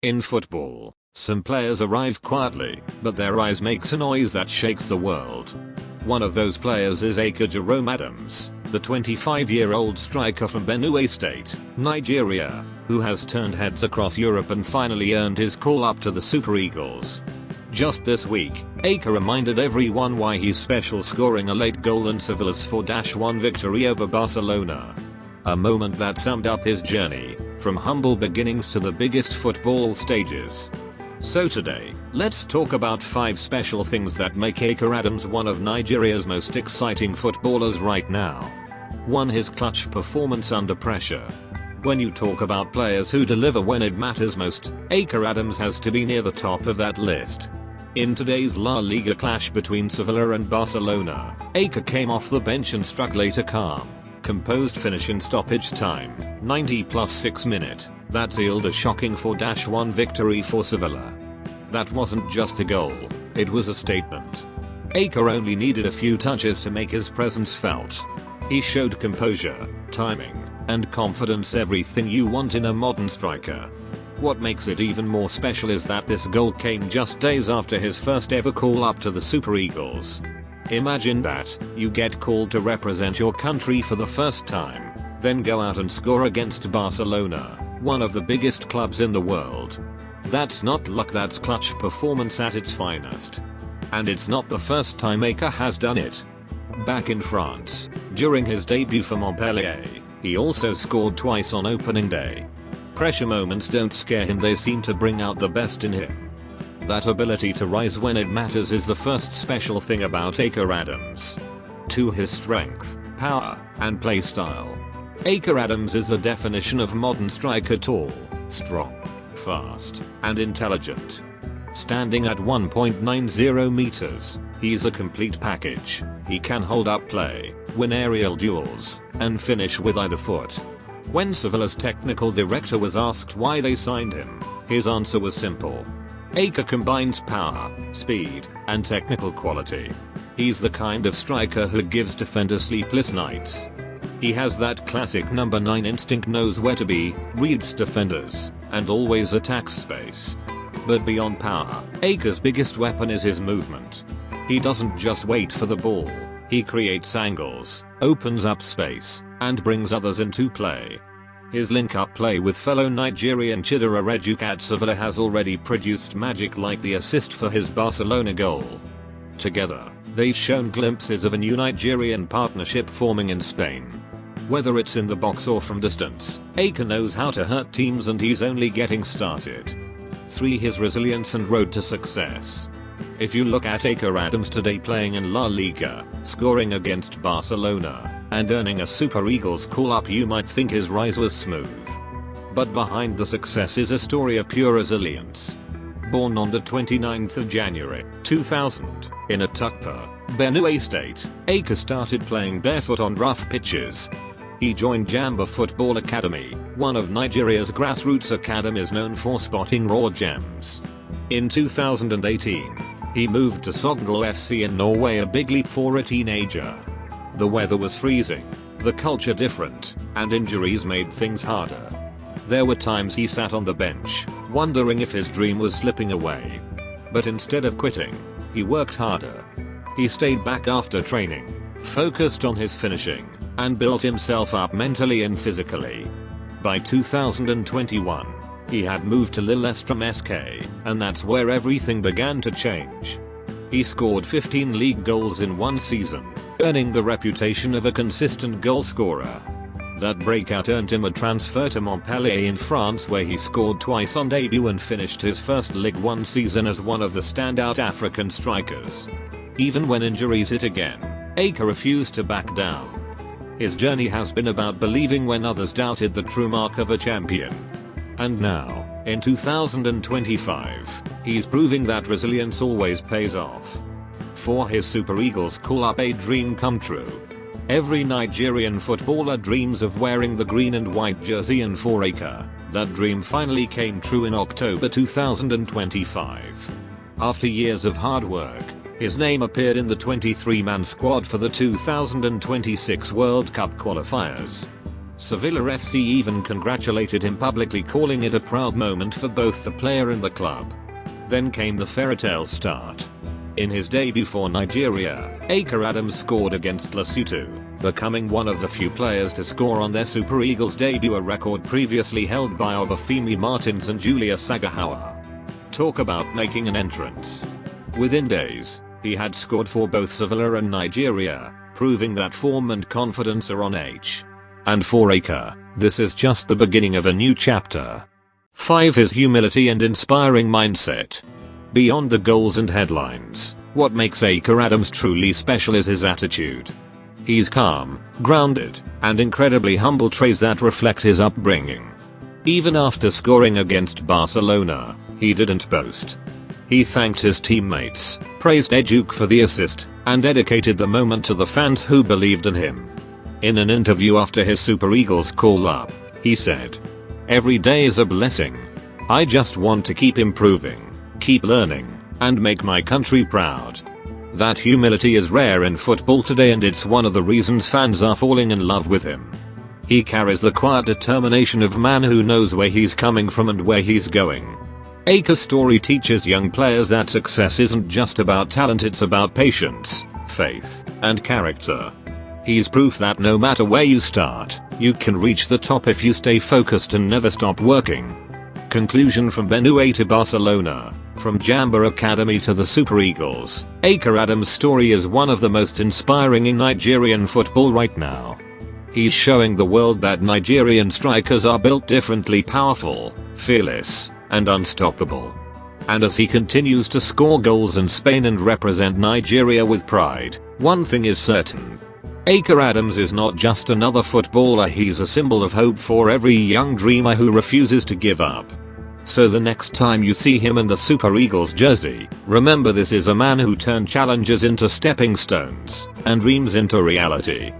In football, some players arrive quietly, but their rise makes a noise that shakes the world. One of those players is Akor Jerome Adams, the 25-year-old striker from Benue State, Nigeria, who has turned heads across Europe and finally earned his call up to the Super Eagles. Just this week, Akor reminded everyone why he's special, scoring a late goal in Sevilla's 4-1 victory over Barcelona. A moment that summed up his journey, from humble beginnings to the biggest football stages. So today, let's talk about 5 special things that make Akor Adams one of Nigeria's most exciting footballers right now. 1. His clutch performance under pressure. When you talk about players who deliver when it matters most, Akor Adams has to be near the top of that list. In today's La Liga clash between Sevilla and Barcelona, Akor came off the bench and struck late a calm, composed finish in stoppage time, 90+6 minute, that sealed a shocking 4-1 victory for Sevilla. That wasn't just a goal, it was a statement. Akor only needed a few touches to make his presence felt. He showed composure, timing, and confidence, everything you want in a modern striker. What makes it even more special is that this goal came just days after his first ever call up to the Super Eagles. Imagine that, you get called to represent your country for the first time, then go out and score against Barcelona, one of the biggest clubs in the world. That's not luck, that's clutch performance at its finest. And it's not the first time Akor has done it. Back in France, during his debut for Montpellier, he also scored twice on opening day. Pressure moments don't scare him, they seem to bring out the best in him. That ability to rise when it matters is the first special thing about Akor Adams. 2. His strength, power, and play style. Akor Adams is the definition of modern striker: tall, strong, fast, and intelligent. Standing at 1.90 meters, he's a complete package. He can hold up play, win aerial duels, and finish with either foot. When Sevilla's technical director was asked why they signed him, his answer was simple. Akor combines power, speed, and technical quality. He's the kind of striker who gives defenders sleepless nights. He has that classic number 9 instinct, knows where to be, reads defenders, and always attacks space. But beyond power, Akor's biggest weapon is his movement. He doesn't just wait for the ball, he creates angles, opens up space, and brings others into play. His link-up play with fellow Nigerian Chidera Ejuka at Sevilla has already produced magic, like the assist for his Barcelona goal. Together, they've shown glimpses of a new Nigerian partnership forming in Spain. Whether it's in the box or from distance, Akor knows how to hurt teams, and he's only getting started. 3. His resilience and road to success. If you look at Akor Adams today, playing in La Liga, scoring against Barcelona, and earning a Super Eagles call-up, you might think his rise was smooth. But behind the success is a story of pure resilience. Born on the 29th of January, 2000, in Atukpa, Benue State, Akor started playing barefoot on rough pitches. He joined Jamba Football Academy, one of Nigeria's grassroots academies known for spotting raw gems. In 2018, he moved to Sogndal FC in Norway, a big leap for a teenager. The weather was freezing, the culture different, and injuries made things harder. There were times he sat on the bench, wondering if his dream was slipping away. But instead of quitting, he worked harder. He stayed back after training, focused on his finishing, and built himself up mentally and physically. By 2021, he had moved to Lillestrøm SK, and that's where everything began to change. He scored 15 league goals in one season, earning the reputation of a consistent goal scorer. That breakout earned him a transfer to Montpellier in France, where he scored twice on debut and finished his first Ligue 1 season as one of the standout African strikers. Even when injuries hit again, Akor refused to back down. His journey has been about believing when others doubted the true mark of a champion. And now, in 2025, he's proving that resilience always pays off. 4. His Super Eagles call-up, a dream come true. Every Nigerian footballer dreams of wearing the green and white jersey, and for Akor, that dream finally came true in October 2025. After years of hard work, his name appeared in the 23-man squad for the 2026 World Cup qualifiers. Sevilla FC even congratulated him publicly, calling it a proud moment for both the player and the club. Then came the fairytale start. In his debut for Nigeria, Akor Adams scored against Lesotho, becoming one of the few players to score on their Super Eagles debut, a record previously held by Obafemi Martins and Julius Sagahawa. Talk about making an entrance. Within days, he had scored for both Sevilla and Nigeria, proving that form and confidence are on edge. And for Akor, this is just the beginning of a new chapter. 5. His humility and inspiring mindset. Beyond the goals and headlines, what makes Akor Adams truly special is his attitude. He's calm, grounded, and incredibly humble, traits that reflect his upbringing. Even after scoring against Barcelona, he didn't boast. He thanked his teammates, praised Ejuk for the assist, and dedicated the moment to the fans who believed in him. In an interview after his Super Eagles call-up, he said, "Every day is a blessing. I just want to keep improving, keep learning, and make my country proud." That humility is rare in football today, and it's one of the reasons fans are falling in love with him. He carries the quiet determination of a man who knows where he's coming from and where he's going. Akor's story teaches young players that success isn't just about talent, it's about patience, faith, and character. He's proof that no matter where you start, you can reach the top if you stay focused and never stop working. Conclusion: from Benue to Barcelona, from Jamba Academy to the Super Eagles, Akor Adams' story is one of the most inspiring in Nigerian football right now. He's showing the world that Nigerian strikers are built differently, powerful, fearless, and unstoppable. And as he continues to score goals in Spain and represent Nigeria with pride, one thing is certain. Akor Adams is not just another footballer, he's a symbol of hope for every young dreamer who refuses to give up. So the next time you see him in the Super Eagles jersey, remember this is a man who turned challenges into stepping stones and dreams into reality.